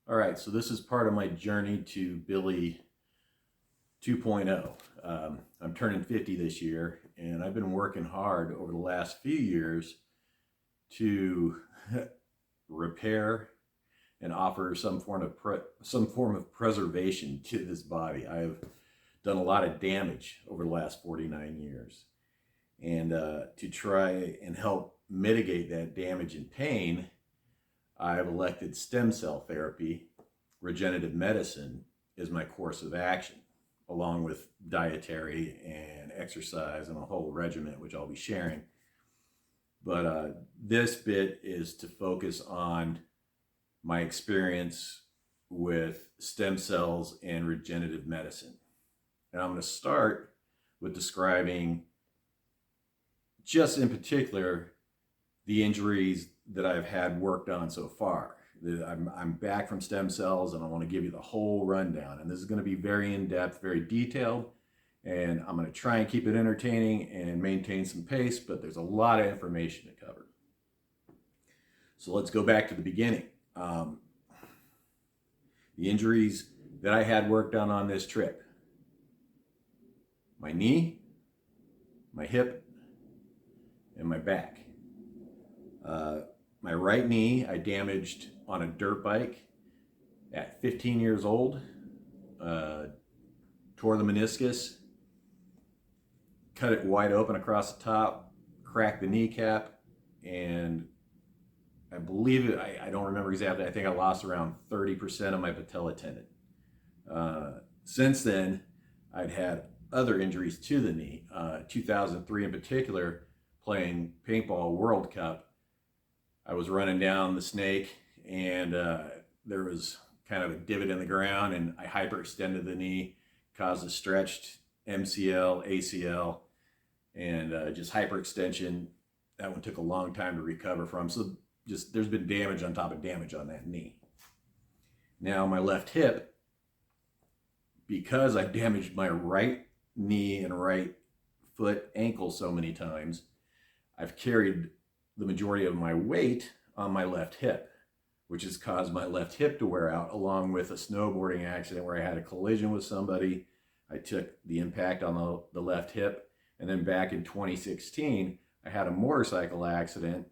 All right, so this is part of my journey to Billy 2.0. I'm turning 50 this year, and I've been working hard over the last few years to repair and offer some form of preservation to this body. I have done a lot of damage over the last 49 years, and to try and help mitigate that damage and pain, I have elected stem cell therapy, regenerative medicine, is my course of action, along with dietary and exercise and a whole regimen, which I'll be sharing. But this bit is to focus on my experience with stem cells and regenerative medicine. And I'm going to start with describing, just in particular, the injuries that I've had worked on so far. I'm back from stem cells, and I want to give you the whole rundown. And this is going to be very in-depth, very detailed, and I'm going to try and keep it entertaining and maintain some pace, but there's a lot of information to cover. So let's go back to the beginning. The injuries that I had worked on this trip: my knee, my hip, and my back. My right knee I damaged on a dirt bike at 15 years old, tore the meniscus, cut it wide open across the top, cracked the kneecap, and I believe it, I don't remember exactly, I think I lost around 30% of my patella tendon. Since then, I'd had other injuries to the knee. 2003 in particular, playing paintball World Cup, I was running down the snake, and there was kind of a divot in the ground, and I hyperextended the knee, caused a stretched MCL, ACL, and just hyperextension. That one took a long time to recover from. So just there's been damage on top of damage on that knee. Now my left hip, because I damaged my right knee and right foot, ankle so many times, I've carried the majority of my weight on my left hip, which has caused my left hip to wear out, along with a snowboarding accident where I had a collision with somebody. I took the impact on the left hip. And then back in 2016, I had a motorcycle accident.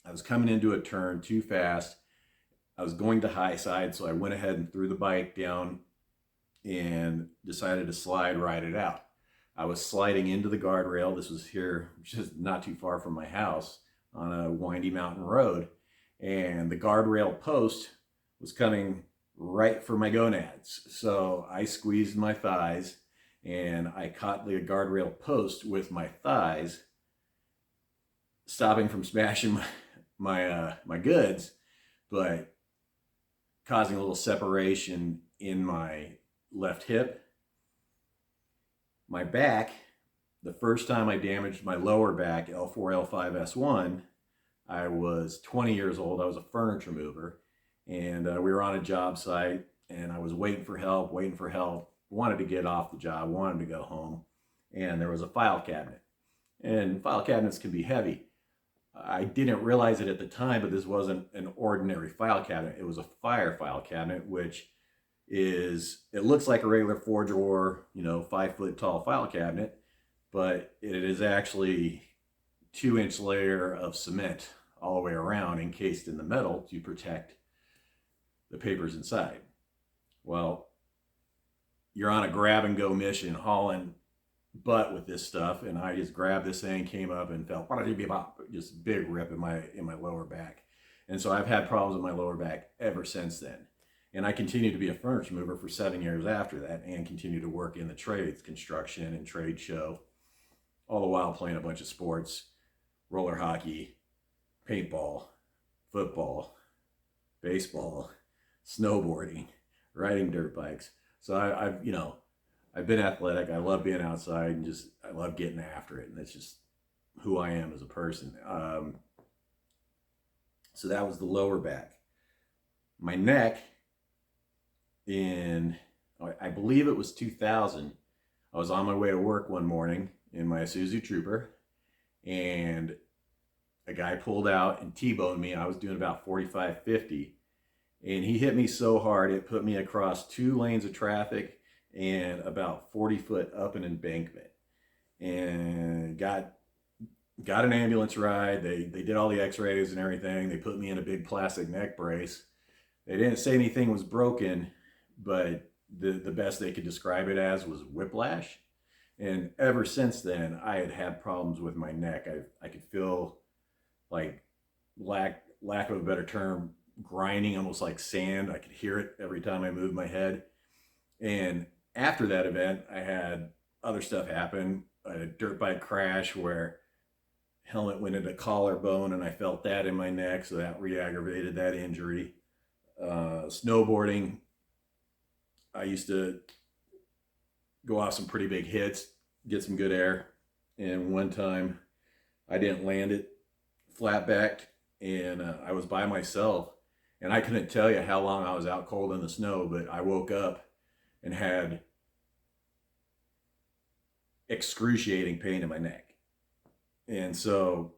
I was coming into a turn too fast. I was going to high side, so I went ahead and threw the bike down and decided to slide ride it out. I was sliding into the guardrail. This was here, just not too far from my house, on a windy mountain road. And the guardrail post was coming right for my gonads. So I squeezed my thighs, and I caught the guardrail post with my thighs, stopping from smashing my goods, but causing a little separation in my left hip. My back, the first time I damaged my lower back, L4, L5, S1, I was 20 years old. I was a furniture mover, and we were on a job site, and I was waiting for help, wanted to get off the job, wanted to go home, and there was a file cabinet. And file cabinets can be heavy. I didn't realize it at the time, but this wasn't an ordinary file cabinet. It was a fire file cabinet, which it looks like a regular 4-drawer, 5-foot tall file cabinet, but it is actually 2-inch layer of cement all the way around, encased in the metal to protect the papers inside. Well, you're on a grab and go mission hauling butt with this stuff, and I just grabbed this thing, came up, and felt just big rip in my lower back. And so I've had problems with my lower back ever since then. And I continued to be a furniture mover for 7 years after that, and continued to work in the trades, construction and trade show, all the while playing a bunch of sports: roller hockey, paintball, football, baseball, snowboarding, riding dirt bikes. So I've been athletic. I love being outside, and I love getting after it. And that's just who I am as a person. So that was the lower back. My neck, I believe it was 2000, I was on my way to work one morning in my Isuzu Trooper, and a guy pulled out and T-boned me. I was doing about 45, 50, And he hit me so hard, it put me across 2 lanes of traffic and about 40 foot up an embankment. And got an ambulance ride. They did all the x-rays and everything. They put me in a big plastic neck brace. They didn't say anything was broken, but the best they could describe it as was whiplash. And ever since then, I had problems with my neck. I could feel like, lack of a better term, grinding, almost like sand. I could hear it every time I moved my head. And after that event, I had other stuff happen. I had a dirt bike crash where helmet went into collarbone and I felt that in my neck, so that re-aggravated that injury. Snowboarding, I used to go off some pretty big hits, get some good air, and one time I didn't land it flat backed, and I was by myself, and I couldn't tell you how long I was out cold in the snow, but I woke up and had excruciating pain in my neck. And so,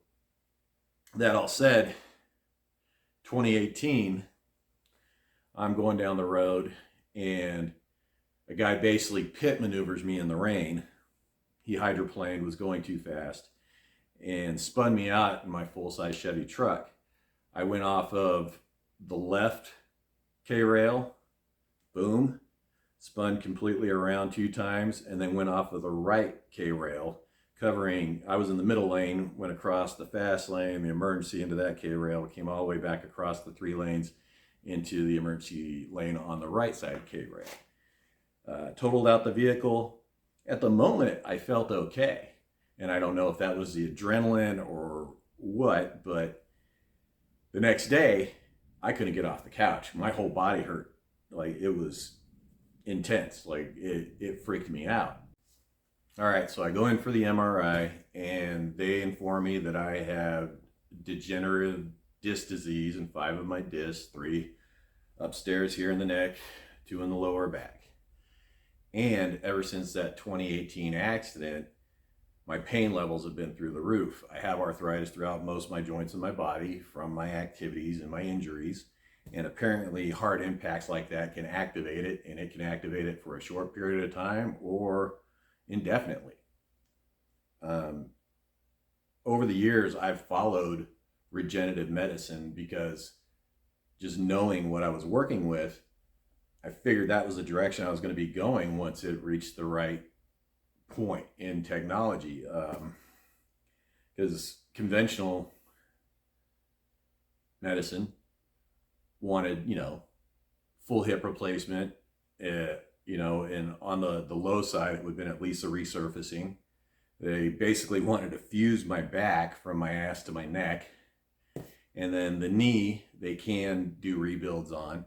that all said, 2018, I'm going down the road and a guy basically pit maneuvers me in the rain. He hydroplaned, was going too fast, and spun me out in my full-size Chevy truck. I went off of the left K-rail, boom, spun completely around 2 times, and then went off of the right K-rail, covering, I was in the middle lane, went across the fast lane, the emergency into that K-rail, came all the way back across the 3 lanes into the emergency lane on the right side K-rail. Totaled out the vehicle. At the moment, I felt okay. And I don't know if that was the adrenaline or what, but the next day, I couldn't get off the couch. My whole body hurt. Like, it was intense. Like, it freaked me out. All right, so I go in for the MRI, and they inform me that I have degenerative disc disease in 5 of my discs, 3 upstairs here in the neck, 2 in the lower back. And ever since that 2018 accident, my pain levels have been through the roof. I have arthritis throughout most of my joints in my body from my activities and my injuries. And apparently hard impacts like that can activate it, and it can activate it for a short period of time or indefinitely. Over the years, I've followed regenerative medicine because just knowing what I was working with, I figured that was the direction I was going to be going once it reached the right point in technology. Because conventional medicine wanted, full hip replacement, and on the low side, it would have been at least a resurfacing. They basically wanted to fuse my back from my ass to my neck. And then the knee, they can do rebuilds on.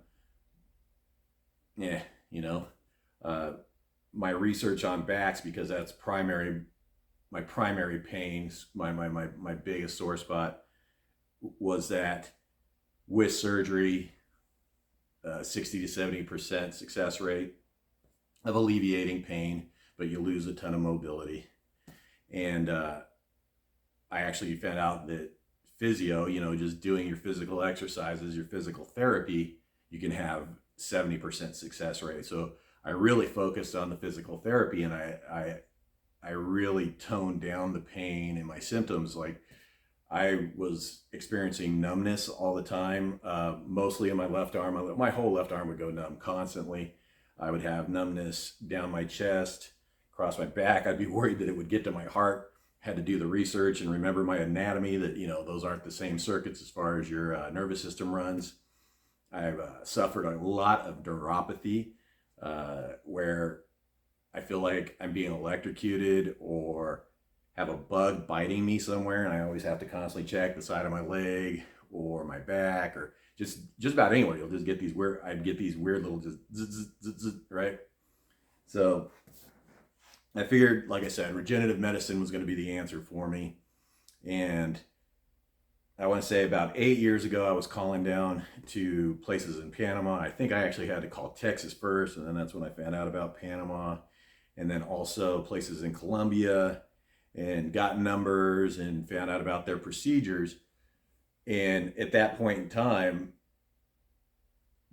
My research on backs, because that's my primary pains, my biggest sore spot, was that with surgery, 60 to 70% success rate of alleviating pain, but you lose a ton of mobility. And I actually found out that physio, just doing your physical exercises, your physical therapy, you can have 70% success rate. So I really focused on the physical therapy, and I really toned down the pain and my symptoms. Like, I was experiencing numbness all the time, mostly in my left arm. My whole left arm would go numb constantly. I would have numbness down my chest, across my back. I'd be worried that it would get to my heart. Had to do the research and remember my anatomy, that, those aren't the same circuits as far as your nervous system runs. I've suffered a lot of neuropathy, where I feel like I'm being electrocuted or have a bug biting me somewhere, and I always have to constantly check the side of my leg or my back, or just about anywhere. You'll just get these weird, I'd get these weird little just zzz, zzz, zzz, right? So I figured, like I said, regenerative medicine was going to be the answer for me. And I want to say about 8 years ago, I was calling down to places in Panama. I think I actually had to call Texas first, and then that's when I found out about Panama. And then also places in Colombia, and got numbers and found out about their procedures. And at that point in time,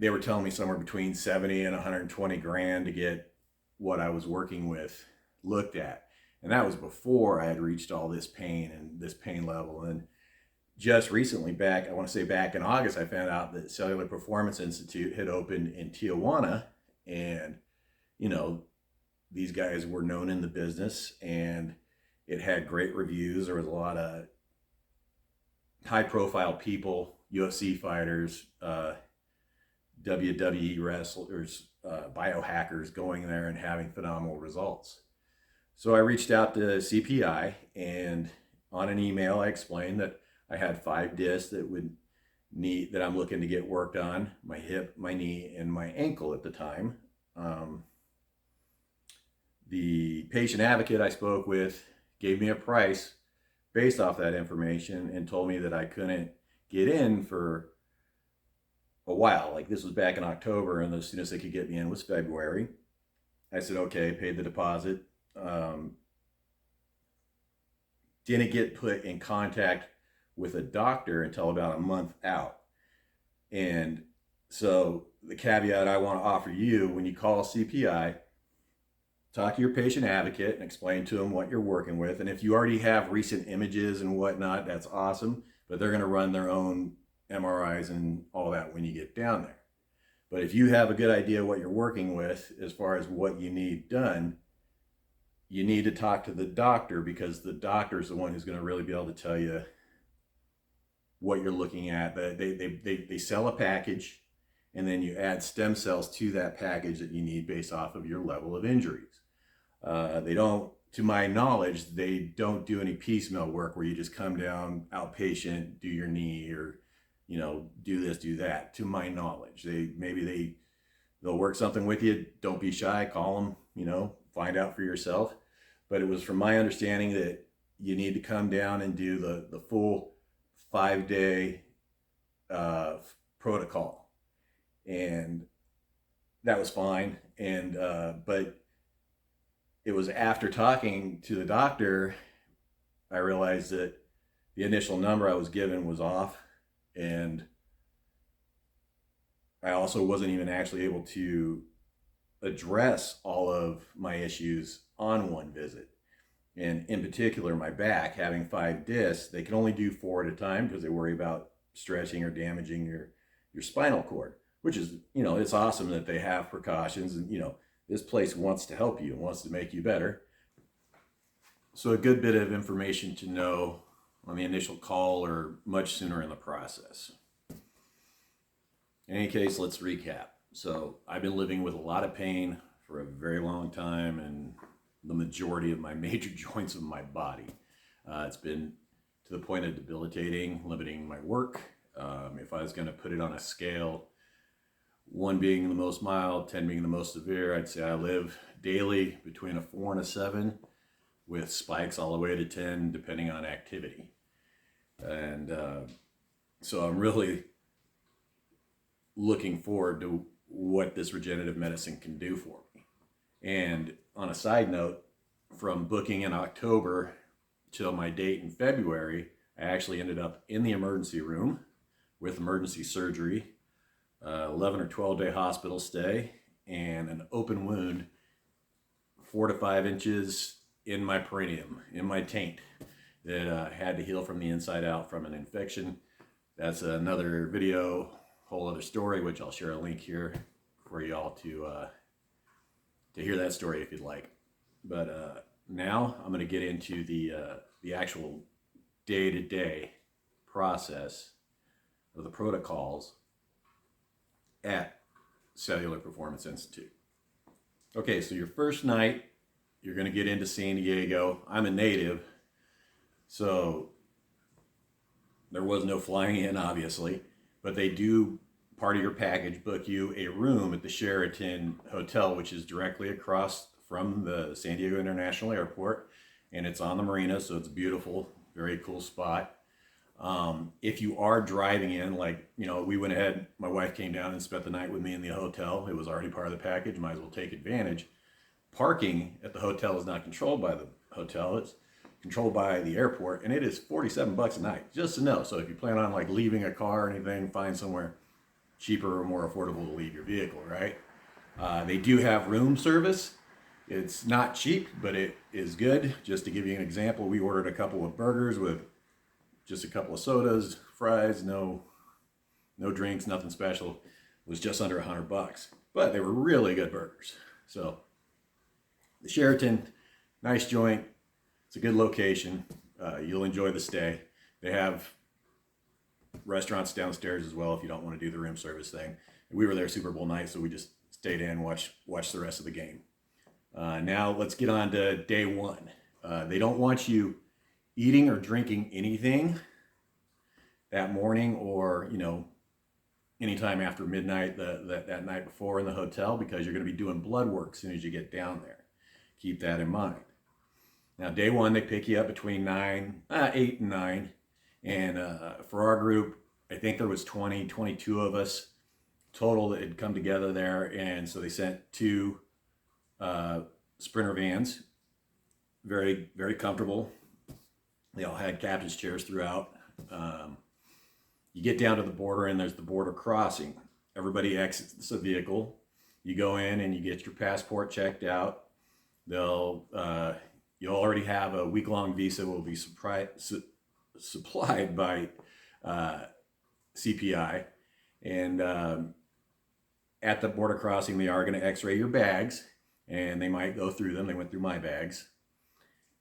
they were telling me somewhere between 70 and 120 grand to get what I was working with looked at. And that was before I had reached all this pain and this pain level. And just recently, I want to say back in August, I found out that Cellular Performance Institute had opened in Tijuana. And, these guys were known in the business and it had great reviews. There was a lot of high profile people, UFC fighters, WWE wrestlers, biohackers going there and having phenomenal results. So I reached out to CPI, and on an email I explained that I had 5 discs that I'm looking to get worked on: my hip, my knee, and my ankle at the time. The patient advocate I spoke with gave me a price based off that information and told me that I couldn't get in for a while. Like, this was back in October, and the soonest they could get me in was February. I said, okay, paid the deposit. Didn't get put in contact with a doctor until about a month out. And so the caveat I want to offer you: when you call CPI, talk to your patient advocate and explain to them what you're working with. And if you already have recent images and whatnot, that's awesome, but they're going to run their own MRIs and all that when you get down there. But if you have a good idea what you're working with as far as what you need done, you need to talk to the doctor, because the doctor is the one who's going to really be able to tell you what you're looking at. They sell a package, and then you add stem cells to that package that you need based off of your level of injuries. They don't, to my knowledge, they don't do any piecemeal work where you just come down outpatient, do your knee, or do this, do that. To my knowledge, they'll work something with you. Don't be shy, call them, find out for yourself. But it was from my understanding that you need to come down and do the full 5-day protocol, and that was fine. And but it was after talking to the doctor I realized that the initial number I was given was off, and I also wasn't even actually able to address all of my issues on one visit. And in particular, my back, having 5 discs, they can only do 4 at a time because they worry about stretching or damaging your spinal cord, which is, it's awesome that they have precautions, and, this place wants to help you and wants to make you better. So a good bit of information to know on the initial call or much sooner in the process. In any case, let's recap. So I've been living with a lot of pain for a very long time, and the majority of my major joints of my body. It's been to the point of debilitating, limiting my work. If I was going to put it on a scale, 1 being the most mild, 10 being the most severe, I'd say I live daily between a 4 and a 7, with spikes all the way to 10 depending on activity. And so I'm really looking forward to what this regenerative medicine can do for me. And on a side note, from booking in October till my date in February, I actually ended up in the emergency room with emergency surgery, 11 or 12-day hospital stay, and an open wound 4 to 5 inches in my perineum, in my taint, that had to heal from the inside out from an infection. That's another video, whole other story, which I'll share a link here for y'all to hear that story if you'd like. But now I'm going to get into the actual day-to-day process of the protocols at Cellular Performance Institute. Okay, so your first night, you're going to get into San Diego. I'm a native, so there was no flying in, obviously, but they do, part of your package, book you a room at the Sheraton Hotel, which is directly across from the San Diego International Airport, and it's on the Marina, so it's beautiful, very cool spot. If you are driving in, we went ahead, my wife came down and spent the night with me in the hotel. It was already part of the package, might as well take advantage. Parking at the hotel is not controlled by the hotel, it's controlled by the airport, and it is $47 a night, just to know. So if you plan on leaving a car or anything, find somewhere cheaper or more affordable to leave your vehicle, right? They do have room service. It's not cheap, but it is good. Just to give you an example, we ordered a couple of burgers with just a couple of sodas, fries, no drinks, nothing special. It was just under $100, but they were really good burgers. So the Sheraton, nice joint. It's a good location. You'll enjoy the stay. They have restaurants downstairs as well if you don't want to do the room service thing. We were there Super Bowl night, so we just stayed in, watched the rest of the game. Now let's get on to day one. They don't want you eating or drinking anything that morning, or anytime after midnight that night before in the hotel, because you're going to be doing blood work as soon as you get down there. Keep that in mind. Now day one, they pick you up between 8 and 9. And for our group, I think there was 22 of us total that had come together there. And so they sent 2 Sprinter vans, very, very comfortable. They all had captain's chairs throughout. You get down to the border, and there's the border crossing. Everybody exits the vehicle. You go in and you get your passport checked out. You'll already have a week-long visa. Will be supplied by CPI, and at the border crossing, they are going to x-ray your bags, and they might go through them. They went through my bags,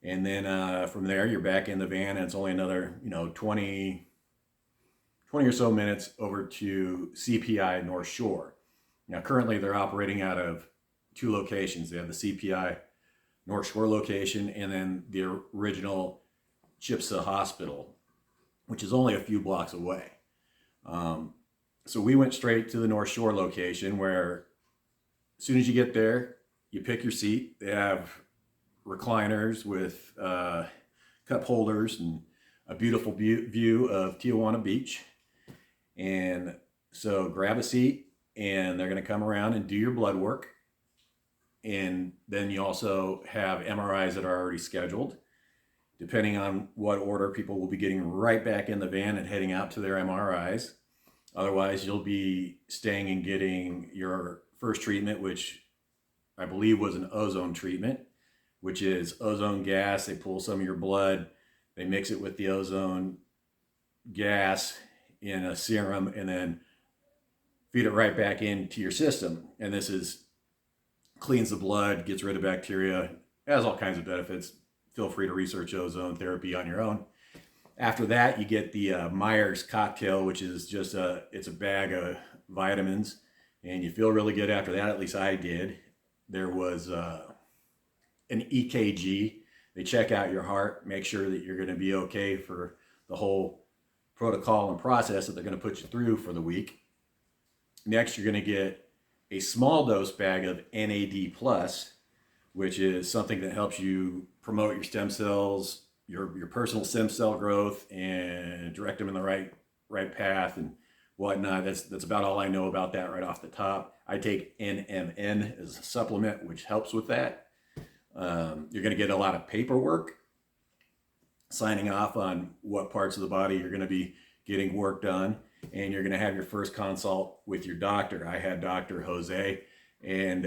and then from there you're back in the van, and it's only another 20 or so minutes over to CPI North Shore. Now currently they're operating out of 2 locations. They have the CPI North Shore location, and then the original Chipsa hospital, which is only a few blocks away. So we went straight to the North Shore location, where as soon as you get there, you pick your seat. They have recliners with cup holders and a beautiful view of Tijuana Beach. And so grab a seat, and they're going to come around and do your blood work. And then you also have MRIs that are already scheduled. Depending on what order, people will be getting right back in the van and heading out to their MRIs. Otherwise, you'll be staying and getting your first treatment, which I believe was an ozone treatment, which is ozone gas. They pull some of your blood, they mix it with the ozone gas in a serum, and then feed it right back into your system. And this cleans the blood, gets rid of bacteria, has all kinds of benefits. Feel free to research ozone therapy on your own. After that, you get the Myers cocktail, which is just it's a bag of vitamins, and you feel really good after that. At least I did. There was an EKG. They check out your heart, make sure that you're going to be okay for the whole protocol and process that they're going to put you through for the week. Next, you're going to get a small dose bag of NAD+, which is something that helps you promote your stem cells, your personal stem cell growth, and direct them in the right path and whatnot. That's about all I know about that right off the top. I take NMN as a supplement, which helps with that. You're going to get a lot of paperwork, signing off on what parts of the body you're going to be getting work done, and you're going to have your first consult with your doctor. I had Dr. Jose, and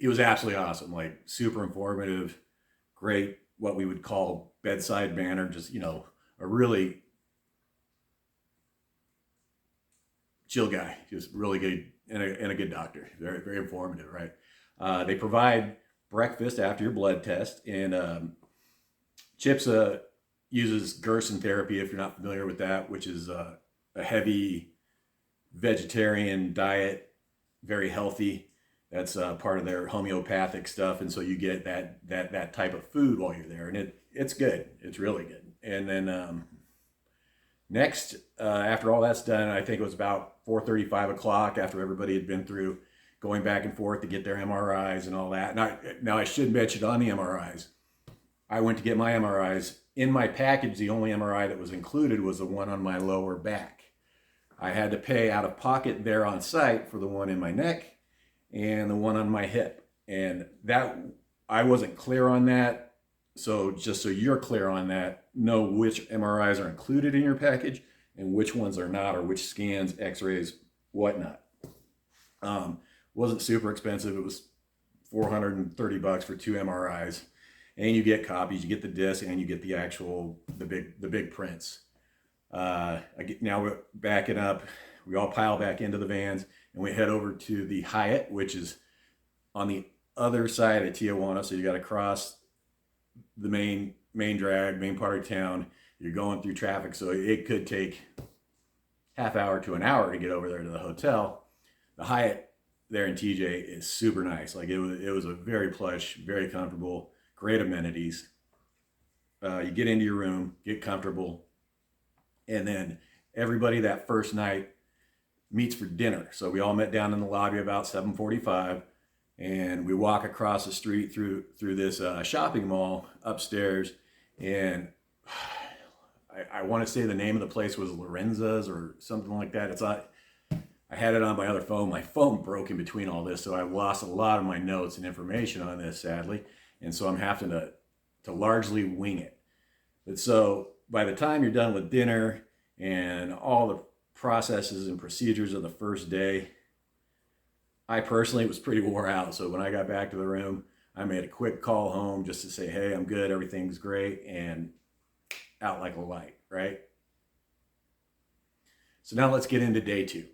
it was absolutely awesome, like super informative, great, what we would call bedside manner, just, a really chill guy, just really good, and a good doctor, very, very informative, right? They provide breakfast after your blood test, and Chipsa uses Gerson therapy, if you're not familiar with that, which is a heavy vegetarian diet, very healthy. That's part of their homeopathic stuff, and so you get that type of food while you're there, and it's good. It's really good. And then next, after all that's done, I think it was about 4:30, 5 o'clock, after everybody had been through going back and forth to get their MRIs and all that. Now I should mention on the MRIs, I went to get my MRIs. In my package, the only MRI that was included was the one on my lower back. I had to pay out of pocket there on site for the one in my neck and the one on my hip. And that, I wasn't clear on that. So just so you're clear on that, know which MRIs are included in your package and which ones are not, or which scans, x-rays, whatnot. Wasn't super expensive. It was $430 for 2 MRIs, and you get copies. You get the disc, and you get the actual the big prints. Now we're backing up. We all pile back into the vans, and we head over to the Hyatt, which is on the other side of Tijuana. So you got to cross the main part of town. You're going through traffic, so it could take half hour to an hour to get over there to the hotel. The Hyatt there in TJ is super nice. Like it was a very plush, very comfortable, great amenities. You get into your room, get comfortable, and then everybody that first night meets for dinner. So we all met down in the lobby about 7:45, and we walk across the street through this shopping mall upstairs, and I want to say the name of the place was Lorenza's or something like that. It's not. I had it on my other phone. My phone broke in between all this, so I lost a lot of my notes and information on this, sadly. And so I'm having to largely wing it. But so by the time you're done with dinner and all the processes and procedures of the first day, I personally was pretty wore out. So when I got back to the room, I made a quick call home just to say, hey, I'm good, everything's great, and out like a light, right? So now let's get into day 2.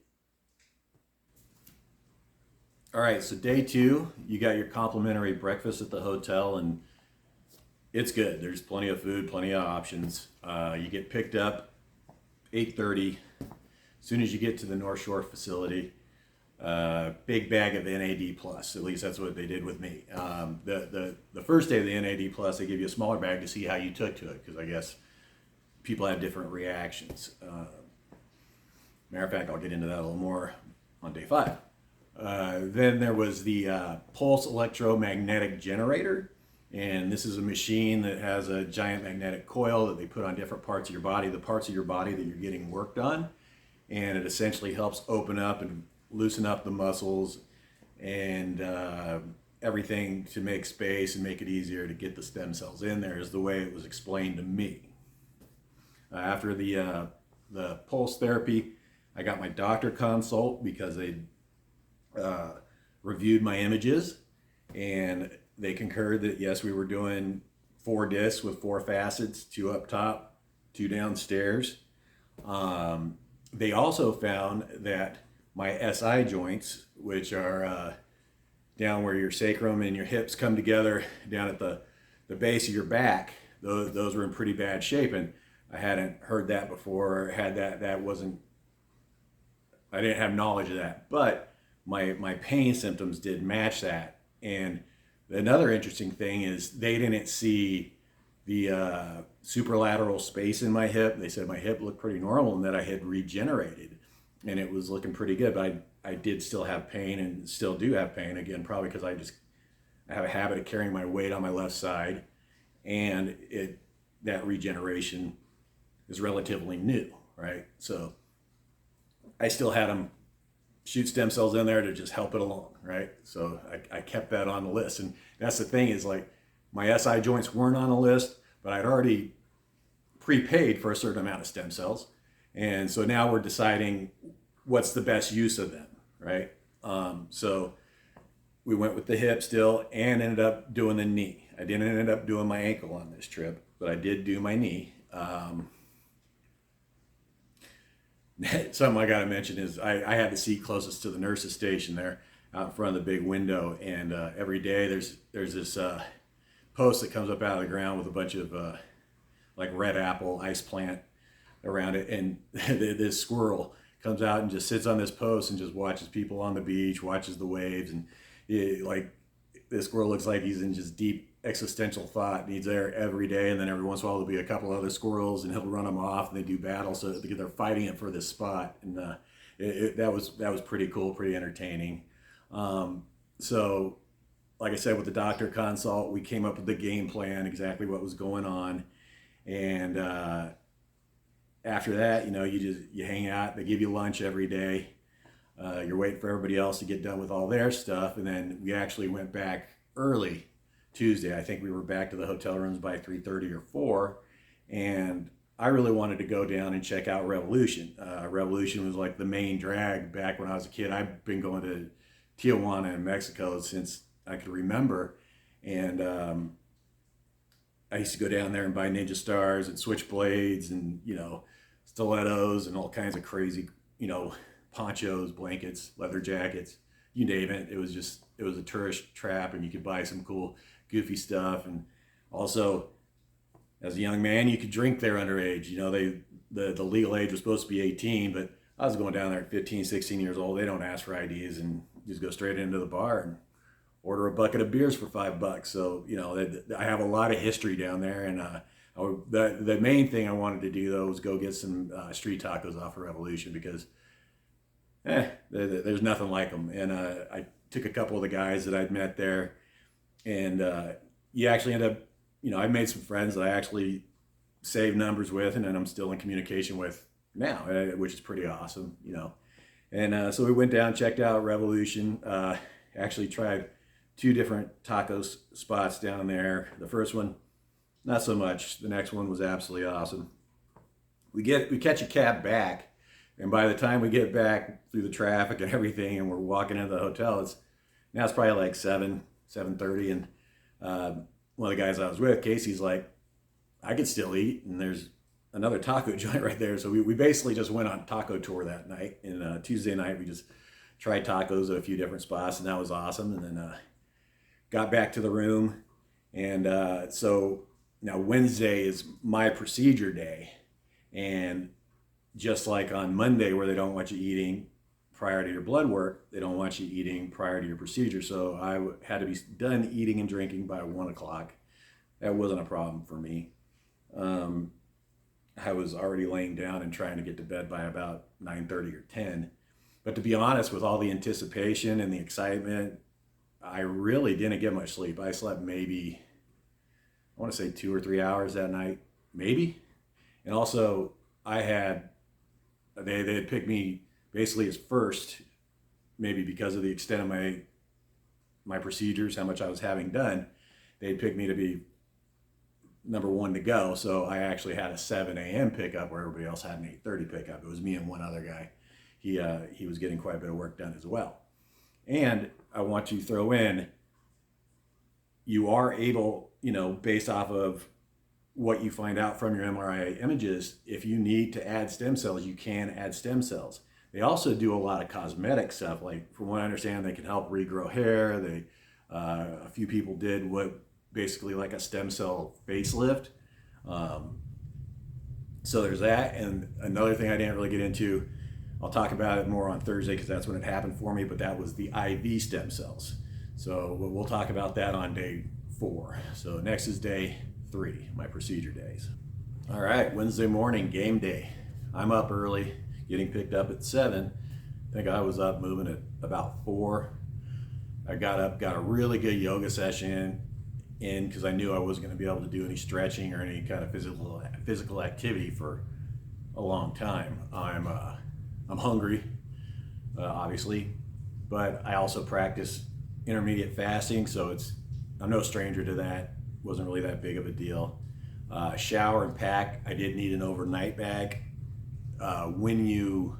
All right, so day 2, you got your complimentary breakfast at the hotel, and it's good. There's plenty of food, plenty of options. You get picked up 8:30. As soon as you get to the North Shore facility, big bag of NAD plus. At least that's what they did with me. The first day of the NAD plus, they give you a smaller bag to see how you took to it, because I guess people have different reactions. Matter of fact, I'll get into that a little more on day 5. Then there was the pulse electromagnetic generator, and this is a machine that has a giant magnetic coil that they put on different parts of your body, the parts of your body that you're getting worked on, and it essentially helps open up and loosen up the muscles and everything to make space and make it easier to get the stem cells in there, is the way it was explained to me. After the pulse therapy, I got my doctor consult because they reviewed my images, and they concurred that yes, we were doing 4 discs with 4 facets, 2 up top, 2 downstairs. They also found that my SI joints, which are down where your sacrum and your hips come together down at the base of your back, those were in pretty bad shape, and I hadn't heard that before, that wasn't, I didn't have knowledge of that, but my pain symptoms did match that. And another interesting thing is they didn't see the superlateral space in my hip. They said my hip looked pretty normal and that I had regenerated, and it was looking pretty good, but I did still have pain and still do have pain, again, probably because I have a habit of carrying my weight on my left side, and that regeneration is relatively new, right? So I still had them shoot stem cells in there to just help it along, right? So I kept that on the list. And that's the thing, is like my SI joints weren't on the list, but I'd already prepaid for a certain amount of stem cells. And so now we're deciding what's the best use of them, right? So we went with the hip still and ended up doing the knee. I didn't end up doing my ankle on this trip, but I did do my knee. Something I got to mention is I had the seat closest to the nurse's station there out in front of the big window, and every day there's this post that comes up out of the ground with a bunch of like red apple ice plant around it, and this squirrel comes out and just sits on this post and just watches people on the beach, watches the waves, and like this squirrel looks like he's in just deep existential thought, and he's there every day. And then every once in a while there'll be a couple other squirrels and he'll run them off, and they do battle, so they're fighting it for this spot. And that was pretty cool, pretty entertaining. So like I said, with the doctor consult, we came up with the game plan, exactly what was going on. And after that, you hang out. They give you lunch every day. You're waiting for everybody else to get done with all their stuff. And then we actually went back early Tuesday. I think we were back to the hotel rooms by 3:30 or 4. And I really wanted to go down and check out Revolution. Revolution was like the main drag back when I was a kid. I've been going to Tijuana in Mexico since I could remember. And I used to go down there and buy Ninja Stars and Switchblades and, stilettos and all kinds of crazy, ponchos, blankets, leather jackets, you name it. It was a tourist trap, and you could buy some cool, goofy stuff. And also, as a young man, you could drink there underage. The legal age was supposed to be 18, but I was going down there at 15, 16 years old. They don't ask for IDs, and you just go straight into the bar and order a bucket of beers for $5. So, I have a lot of history down there. And the main thing I wanted to do, though, was go get some street tacos off of Revolution, because there's nothing like them. And I took a couple of the guys that I'd met there, and you actually end up, I've made some friends that I actually saved numbers with, and then I'm still in communication with now, which is pretty awesome, And so we went down, checked out Revolution, actually tried 2 different taco spots down there. The first one, not so much. The next one was absolutely awesome. We catch a cab back, and by the time we get back through the traffic and everything, and we're walking into the hotel, it's probably like 7:30, and one of the guys I was with, Casey's like, I could still eat, and there's another taco joint right there. So we basically just went on taco tour that night. And Tuesday night, we just tried tacos at a few different spots, and that was awesome. And then got back to the room. And so now Wednesday is my procedure day. And just like on Monday, where they don't want you eating prior to your blood work, they don't want you eating prior to your procedure. So I had to be done eating and drinking by 1 o'clock. That wasn't a problem for me. I was already laying down and trying to get to bed by about 9:30 or 10. But to be honest, with all the anticipation and the excitement, I really didn't get much sleep. I slept maybe, I want to say 2 or 3 hours that night, maybe. And also, they had picked me basically as first, maybe because of the extent of my procedures, how much I was having done. They picked me to be number 1 to go. So I actually had a 7 a.m. pickup where everybody else had an 8:30 pickup. It was me and one other guy. He was getting quite a bit of work done as well. And I want to throw in, you are able, based off of what you find out from your MRI images, if you need to add stem cells, you can add stem cells. They also do a lot of cosmetic stuff. Like, from what I understand, they can help regrow hair. A few people did what basically like a stem cell facelift. So there's that. And another thing I didn't really get into, I'll talk about it more on Thursday because that's when it happened for me, but that was the IV stem cells. So we'll talk about that on day 4. So next is day 3, my procedure days. All right, Wednesday morning, game day. I'm up early, getting picked up at 7. I think I was up moving at about 4. I got up, got a really good yoga session in because I knew I wasn't going to be able to do any stretching or any kind of physical activity for a long time. I'm hungry, obviously, but I also practice intermediate fasting, so I'm no stranger to that. Wasn't really that big of a deal. Shower and pack. I did need an overnight bag. When you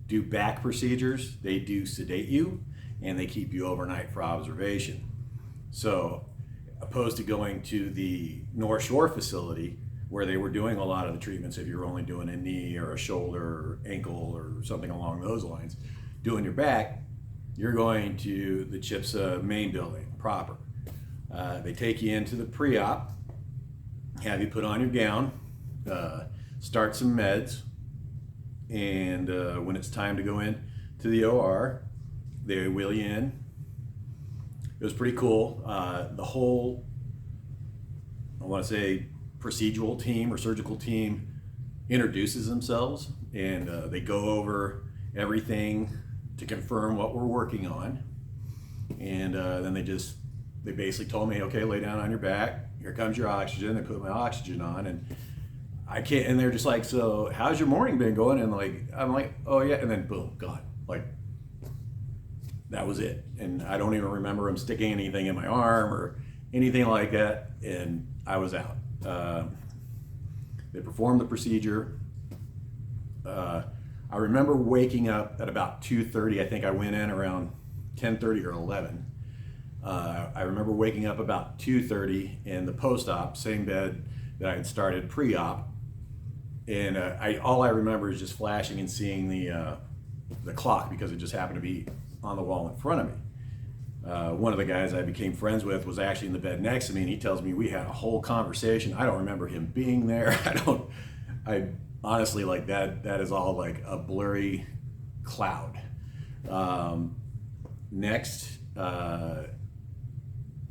do back procedures, they do sedate you and they keep you overnight for observation. So, opposed to going to the North Shore facility where they were doing a lot of the treatments, if you're only doing a knee or a shoulder or ankle or something along those lines, doing your back, you're going to the Chipsa main building proper. They take you into the pre-op, have you put on your gown, start some meds, and when it's time to go in to the OR, they wheel you in. It was pretty cool. The whole, I want to say, procedural team or surgical team introduces themselves, and they go over everything to confirm what we're working on. And then they basically told me, okay, lay down on your back. Here comes your oxygen. They put my oxygen on, and and they're just like, so how's your morning been going? And I'm like, oh yeah. And then boom, gone. Like, that was it. And I don't even remember them sticking anything in my arm or anything like that. And I was out. They performed the procedure. I remember waking up at about 2:30. I think I went in around 10:30 or 11. I remember waking up about 2:30 in the post-op, same bed that I had started pre-op. And all I remember is just flashing and seeing the clock, because it just happened to be on the wall in front of me. One of the guys I became friends with was actually in the bed next to me, and he tells me we had a whole conversation. I don't remember him being there. I honestly, like, that is all like a blurry cloud. Next, I'm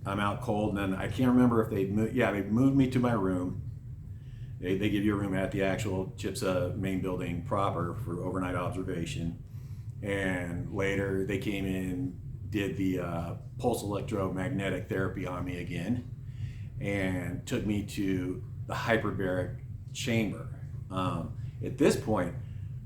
out cold, and then I can't remember if they moved me to my room. They give you a room at the actual Chipsa main building proper for overnight observation. And later they came in, did the pulse electromagnetic therapy on me again, and took me to the hyperbaric chamber. At this point,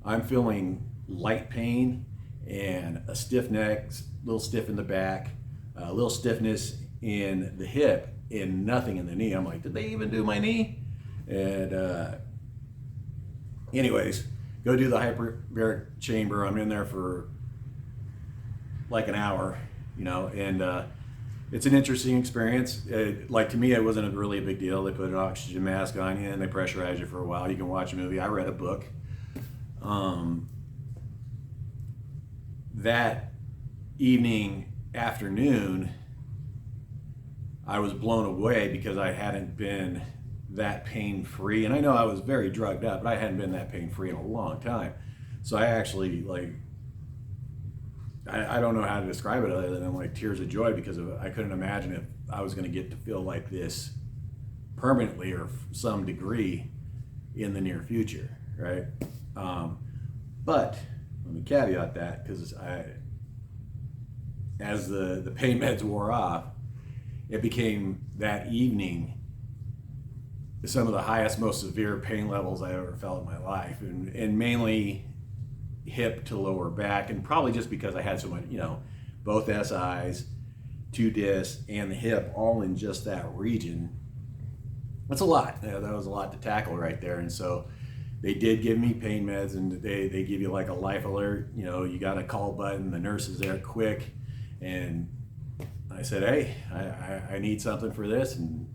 I'm feeling light pain and a stiff neck, a little stiff in the back, a little stiffness in the hip, and nothing in the knee. I'm like, did they even do my knee? And anyways, go do the hyperbaric chamber. I'm in there for like an hour, and it's an interesting experience. Like, to me, it wasn't really a big deal. They put an oxygen mask on you and they pressurize you for a while. You can watch a movie. I read a book. That afternoon, I was blown away because I hadn't been that pain-free. And I know I was very drugged up, but I hadn't been that pain-free in a long time. So I actually, like, I don't know how to describe it other than like tears of joy, because I couldn't imagine if I was going to get to feel like this permanently or some degree in the near future, right? But let me caveat that, because as the pain meds wore off, it became that evening some of the highest, most severe pain levels I ever felt in my life, and mainly hip to lower back, and probably just because I had so much, both SIs, 2 discs, and the hip all in just that region. That's a lot. That was a lot to tackle right there. And so they did give me pain meds, and they give you like a life alert. You got a call button, the nurse is there quick, and I said, hey, I need something for this, and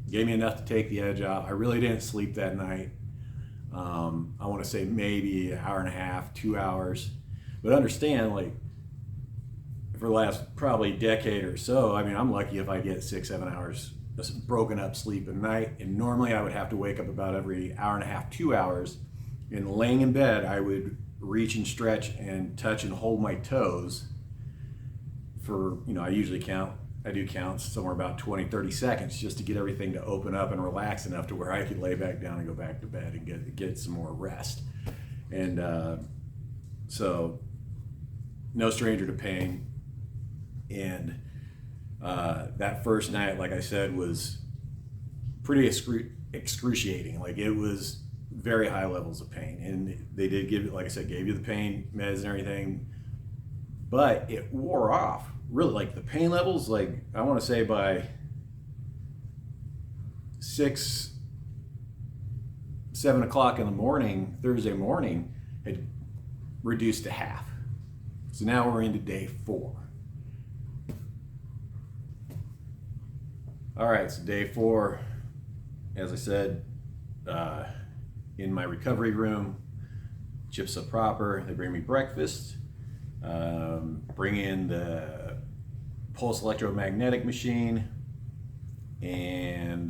gave me enough to take the edge off. I really didn't sleep that night. I want to say maybe an hour and a half, 2 hours. But understand, like, for the last probably decade or so, I mean, I'm lucky if I get 6-7 hours broken up sleep a night. And normally I would have to wake up about every hour and a half, 2 hours. And laying in bed, I would reach and stretch and touch and hold my toes for, I do counts somewhere about 20-30 seconds, just to get everything to open up and relax enough to where I could lay back down and go back to bed and get some more rest. And so, no stranger to pain. And that first night, like I said, was pretty excruciating. Like, it was very high levels of pain. And they did give you the pain meds and everything, but it wore off. Really, like, the pain levels, like, I want to say by 6-7 o'clock in the morning, Thursday morning, had reduced to half. So now we're into day 4. All right, so day 4, as I said, in my recovery room, Chipsa proper, they bring me breakfast, bring in the pulse electromagnetic machine, and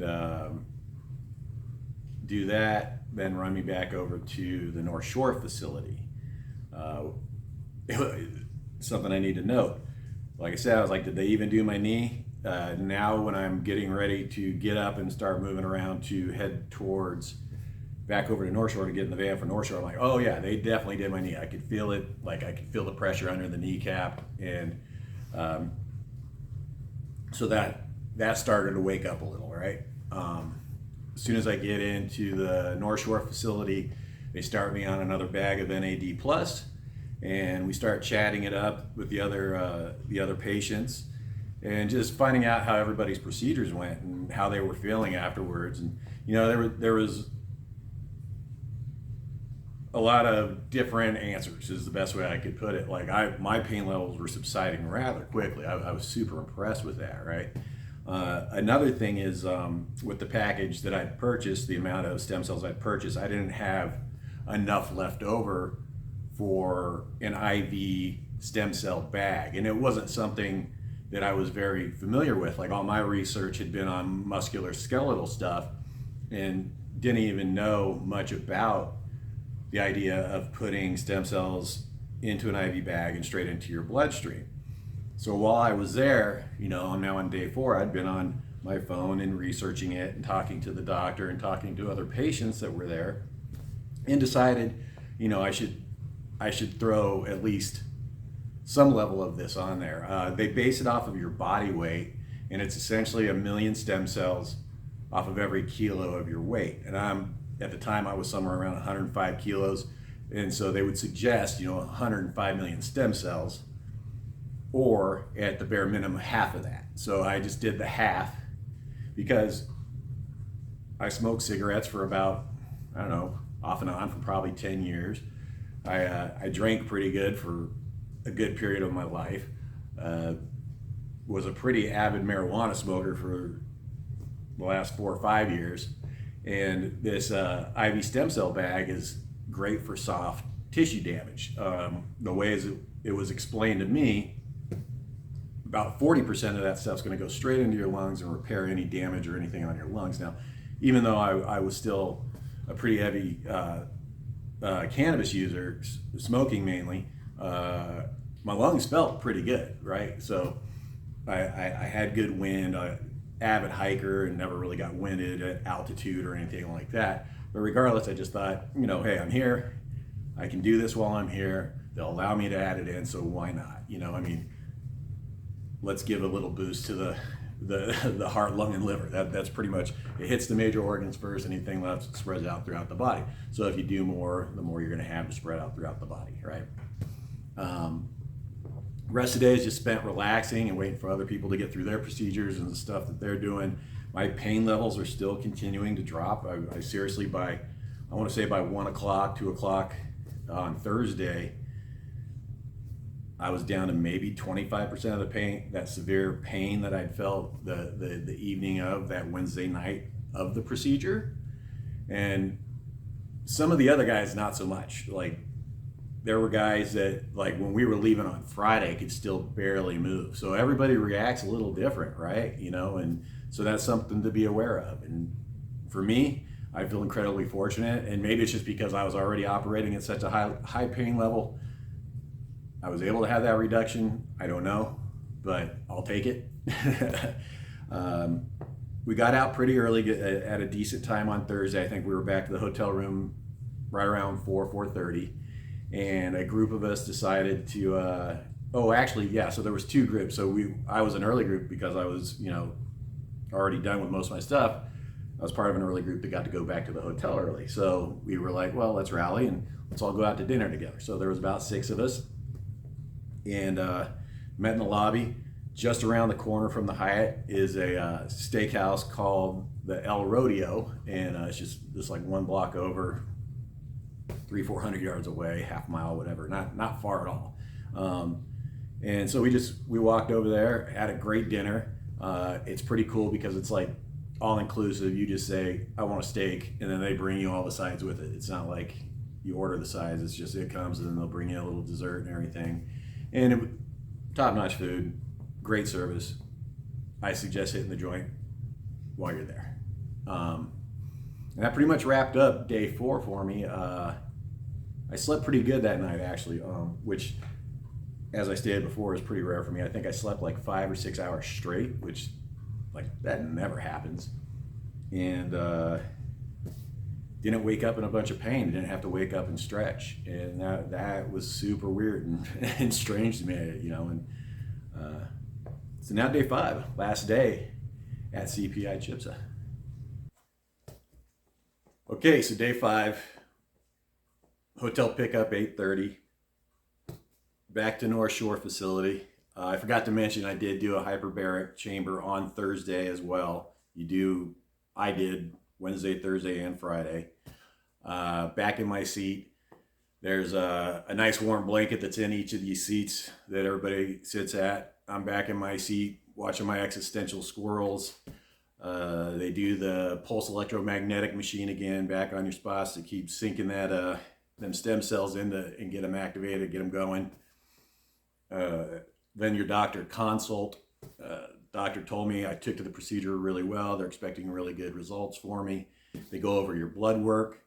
do that, then run me back over to the North Shore facility. Something I need to note. Like I said, I was like, did they even do my knee? Now when I'm getting ready to get up and start moving around to head towards back over to North Shore to get in the van for North Shore, I'm like, oh yeah, they definitely did my knee. I could feel it. Like, I could feel the pressure under the kneecap, and so that started to wake up a little, right? As soon as I get into the North Shore facility, they start me on another bag of NAD+, and we start chatting it up with the other patients, and just finding out how everybody's procedures went and how they were feeling afterwards. And there was a lot of different answers is the best way I could put it. Like my pain levels were subsiding rather quickly. I was super impressed with that, right? Another thing is with the package that I'd purchased, the amount of stem cells I'd purchased, I didn't have enough left over for an IV stem cell bag. And it wasn't something that I was very familiar with. Like all my research had been on musculoskeletal stuff and didn't even know much about the idea of putting stem cells into an IV bag and straight into your bloodstream. So while I was there, I'm now on day 4, I'd been on my phone and researching it and talking to the doctor and talking to other patients that were there, and decided, I should throw at least some level of this on there. They base it off of your body weight, and it's essentially 1 million stem cells off of every kilo of your weight. And at the time I was somewhere around 105 kilos, and so they would suggest 105 million stem cells, or at the bare minimum half of that. So I just did the half because I smoked cigarettes for about, I don't know, off and on for probably 10 years. I drank pretty good for a good period of my life. Was a pretty avid marijuana smoker for the last 4 or 5 years. And this IV stem cell bag is great for soft tissue damage. The way it was explained to me, about 40% of that stuff's going to go straight into your lungs and repair any damage or anything on your lungs. Now, even though I was still a pretty heavy cannabis user, smoking mainly, my lungs felt pretty good, right? So I had good wind, avid hiker, and never really got winded at altitude or anything like that. But regardless, I just thought, hey, I'm here. I can do this while I'm here. They'll allow me to add it in, so why not? Let's give a little boost to the heart, lung, and liver. That's pretty much, it hits the major organs first, anything left spreads out throughout the body. So if you do more, the more you're gonna have to spread out throughout the body, right? Rest of the day is just spent relaxing and waiting for other people to get through their procedures and the stuff that they're doing. My pain levels are still continuing to drop. I seriously, I wanna say by 1 o'clock, 2 o'clock on Thursday, I was down to maybe 25% of the pain, that severe pain that I'd felt the evening of that Wednesday night of the procedure. And some of the other guys, not so much. Like, there were guys that, like, when we were leaving on Friday, could still barely move. So everybody reacts a little different, right? And so that's something to be aware of. And for me, I feel incredibly fortunate, and maybe it's just because I was already operating at such a high pain level. I was able to have that reduction. I don't know, but I'll take it. We got out pretty early at a decent time on Thursday. I think we were back to the hotel room right around 4:30, and a group of us decided to. So there was 2 groups. So I was an early group because I was already done with most of my stuff. I was part of an early group that got to go back to the hotel early. So we were like, well, let's rally and let's all go out to dinner together. So there was about 6 of us. And met in the lobby. Just around the corner from the Hyatt is a steakhouse called the RODEO, and it's just like 1 block over, 300-400 yards away, half a mile, whatever. Not far at all. And so we walked over there, had a great dinner. It's pretty cool because it's like all inclusive. You just say, I want a steak, and then they bring you all the sides with it. It's not like you order the sides. It's just, it comes and then they'll bring you a little dessert and everything. And top-notch food, great service. I suggest hitting the joint while you're there. And that pretty much wrapped up day 4 for me. I slept pretty good that night, actually, which, as I stated before, is pretty rare for me. I think I slept like 5 or 6 hours straight, which, like, that never happens. And didn't wake up in a bunch of pain. Didn't have to wake up and stretch, and that was super weird and strange to me, And so now day 5, last day at CPI Chipsa. Okay, so day 5, hotel pickup 8:30, back to North Shore facility. I forgot to mention I did do a hyperbaric chamber on Thursday as well. I did Wednesday, Thursday, and Friday. Back in my seat, There's a nice warm blanket that's in each of these seats that everybody sits at. I'm back in my seat watching my existential Squirrels. They do the pulse electromagnetic machine again, back on your spots to keep sinking that them stem cells into and get them activated, get them going. Then your doctor consult. Doctor told me I took to the procedure really well. They're expecting really good results for me. They go over your blood work.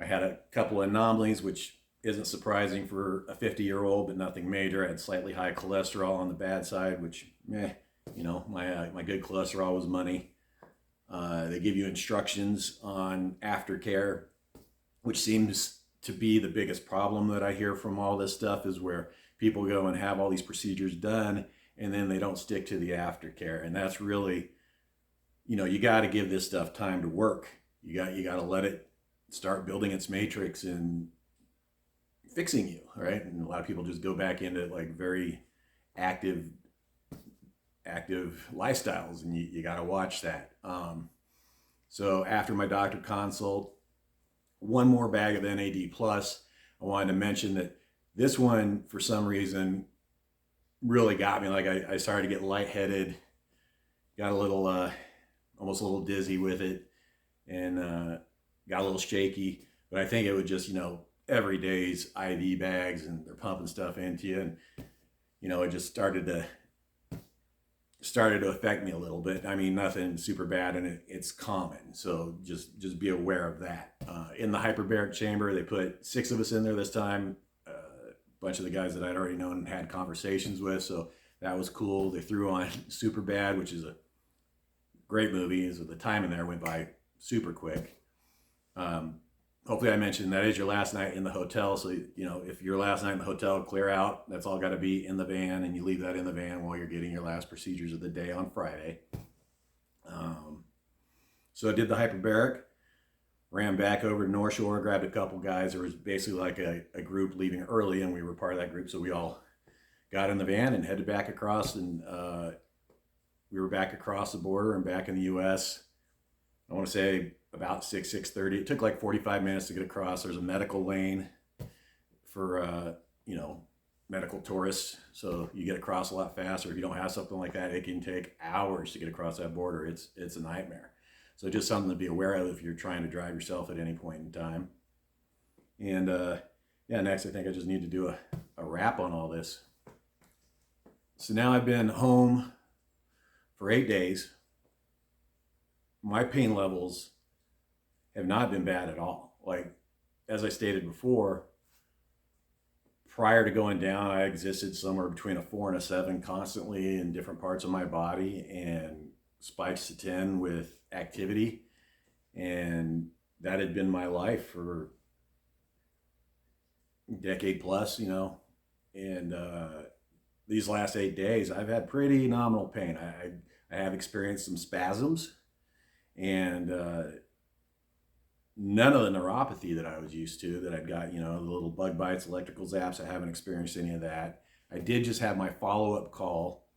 I had a couple of anomalies, which isn't surprising for a 50-year-old, but nothing major. I had slightly high cholesterol on the bad side, which, my good cholesterol was money. They give you instructions on aftercare, which seems to be the biggest problem that I hear from all this stuff, is where people go and have all these procedures done and then they don't stick to the aftercare. And that's really, you got to give this stuff time to work. You got to let it start building its matrix and fixing you, right? And a lot of people just go back into like very active lifestyles, and you got to watch that. So after my doctor consult, one more bag of NAD plus. I wanted to mention that this one, for some reason, really got me. Like I started to get lightheaded, got a little, almost a little dizzy with it, and got a little shaky. But I think it was just, every day's IV bags, and they're pumping stuff into you, and it just started to affect me a little bit. I mean, nothing super bad, and it's common. So just be aware of that. In the hyperbaric chamber, they put 6 of us in there this time. A bunch of the guys that I'd already known and had conversations with. So that was cool. They threw on Superbad, which is a great movie. So the time in there went by super quick. Hopefully I mentioned that is your last night in the hotel. So, if your last night in the hotel, clear out. That's all got to be in the van, and you leave that in the van while you're getting your last procedures of the day on Friday. So I did the hyperbaric, ran back over to North Shore, grabbed a couple guys. There was basically like a group leaving early, and we were part of that group. So we all got in the van and headed back across, and we were back across the border and back in the U.S. I want to say about 6:30. It took like 45 minutes to get across. There's a medical lane for, medical tourists. So you get across a lot faster. If you don't have something like that, it can take hours to get across that border. It's a nightmare. So just something to be aware of if you're trying to drive yourself at any point in time. And next I think I just need to do a wrap on all this. So now I've been home for 8 days. My pain levels have not been bad at all. Like, as I stated before, prior to going down, I existed somewhere between a 4 and a 7 constantly in different parts of my body, and spikes to 10 with activity. And that had been my life for a decade plus, and these last 8 days, I've had pretty nominal pain. I have experienced some spasms, and none of the neuropathy that I was used to, that I've got, the little bug bites, electrical zaps. I haven't experienced any of that. I did just have my follow-up call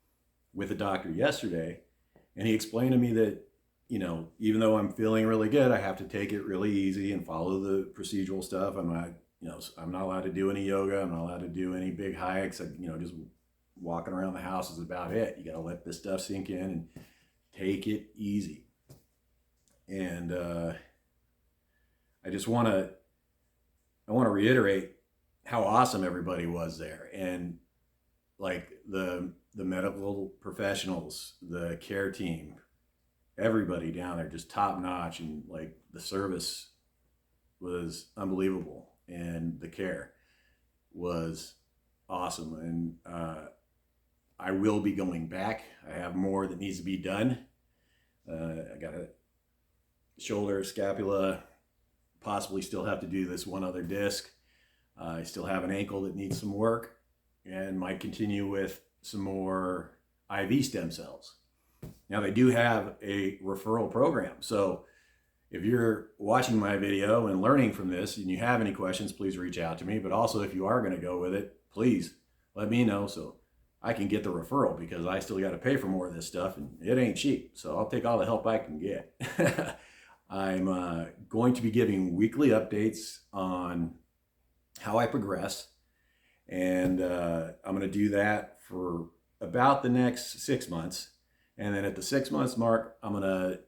with the doctor yesterday, and he explained to me that, even though I'm feeling really good, I have to take it really easy and follow the procedural stuff. I'm not allowed to do any yoga. I'm not allowed to do any big hikes. Just walking around the house is about it. You got to let this stuff sink in and take it easy. And I just want to reiterate how awesome everybody was there, and like the medical professionals, the care team, everybody down there, just top notch, and like the service was unbelievable, and the care was awesome. And I will be going back. I have more that needs to be done. I got a shoulder, scapula, possibly still have to do this one other disc. I still have an ankle that needs some work, and might continue with some more IV stem cells. Now, they do have a referral program. So if you're watching my video and learning from this and you have any questions, please reach out to me. But also, if you are going to go with it, please let me know so I can get the referral, because I still got to pay for more of this stuff, and it ain't cheap. So I'll take all the help I can get. I'm going to be giving weekly updates on how I progress. And I'm going to do that for about the next 6 months. And then at the 6 months mark, I'm going to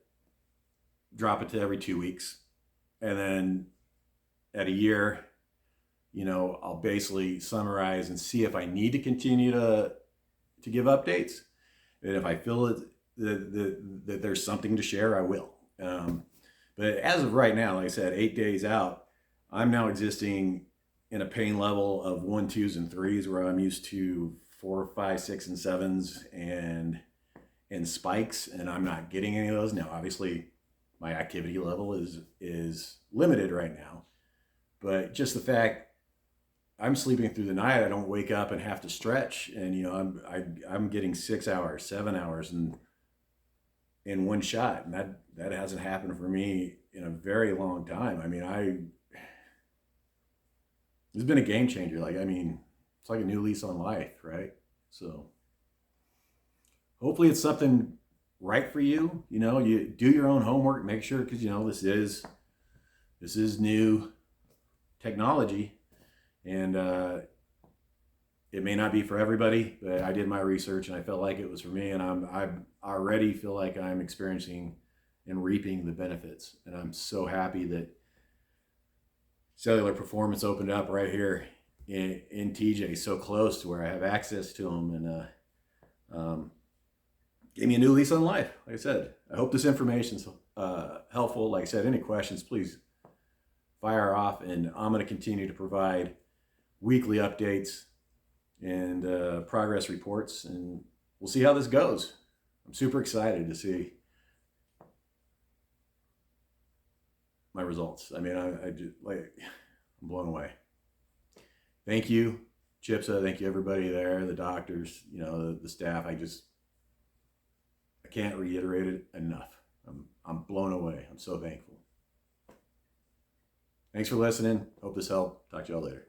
drop it to every 2 weeks. And then at a year, I'll basically summarize and see if I need to continue to give updates. And if I feel that there's something to share, I will. But as of right now, like I said, 8 days out, I'm now existing in a pain level of 1, 2s, and 3s, where I'm used to 4, 5, 6, and 7s and spikes, and I'm not getting any of those now. Obviously, my activity level is limited right now, but just the fact I'm sleeping through the night, I don't wake up and have to stretch, and I'm getting 6 hours, 7 hours, in one shot, and that hasn't happened for me in a very long time. I mean, it's been a game changer. It's like a new lease on life, right? So hopefully it's something right for you. You do your own homework, make sure, because this is new technology, and it may not be for everybody, but I did my research and I felt like it was for me, and I already feel like I'm experiencing and reaping the benefits, and I'm so happy that Cellular Performance opened up right here in TJ, so close to where I have access to them, and gave me a new lease on life. Like I said, I hope this information's helpful. Like I said, any questions, please fire off, and I'm going to continue to provide weekly updates and progress reports, and we'll see how this goes. I'm super excited to see my results. I mean, I just I'm blown away. Thank you, Chipsa. Thank you, everybody there, the doctors, the staff. I can't reiterate it enough. I'm blown away. I'm so thankful. Thanks for listening. Hope this helped. Talk to y'all later.